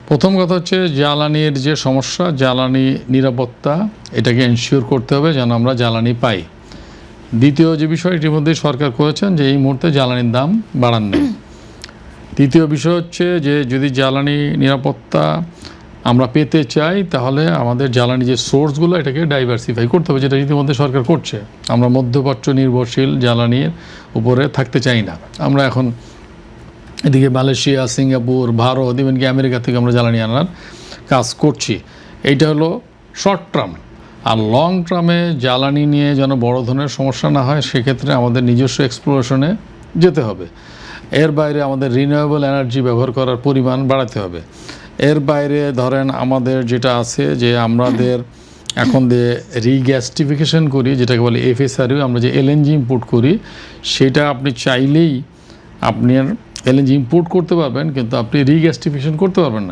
প্রথম কথা হচ্ছে জ্বালানির যে সমস্যা, জ্বালানি নিরাপত্তা, এটাকে এনশিওর করতে হবে যেন আমরা জ্বালানি পাই। দ্বিতীয় যে বিষয়, এটির মধ্যে সরকার করেছেন যে এই মুহূর্তে জ্বালানির দাম বাড়ান নেই। তৃতীয় বিষয় হচ্ছে যে যদি জ্বালানি নিরাপত্তা আমরা পেতে চাই তাহলে আমাদের জ্বালানি যে সোর্সগুলো এটাকে ডাইভার্সিফাই করতে হবে, যেটা ইতিমধ্যে সরকার করছে। আমরা মধ্যপ্রাচ্য নির্ভরশীল জ্বালানির উপরে থাকতে চাই না। আমরা এখন এদিকে মালয়েশিয়া, সিঙ্গাপুর, ভারত, ইভেনকি আমেরিকা থেকে আমরা জ্বালানি আনার কাজ করছি। এইটা হলো শর্ট টার্ম। আর লং টার্মে জ্বালানি নিয়ে যেন বড় ধরনের সমস্যা না হয়, সেক্ষেত্রে আমাদের নিজস্ব এক্সপ্লোরেশনে যেতে হবে। এর বাইরে আমাদের রিনিউয়েবল এনার্জি ব্যবহার করার পরিমাণ বাড়াতে হবে। এর বাইরে ধরেন আমাদের যেটা আছে যে আমাদের এখন যে রিগ্যাসিফিকেশন করি, যেটাকে বলে এফএসআরইউ, আমরা যে এলএনজি ইম্পোর্ট করি, সেটা আপনি চাইলেই আপনি এলএনজি ইম্পোর্ট করতে পারবেন, কিন্তু আপনি রিগ্যাসিফিকেশন করতে পারবেন না।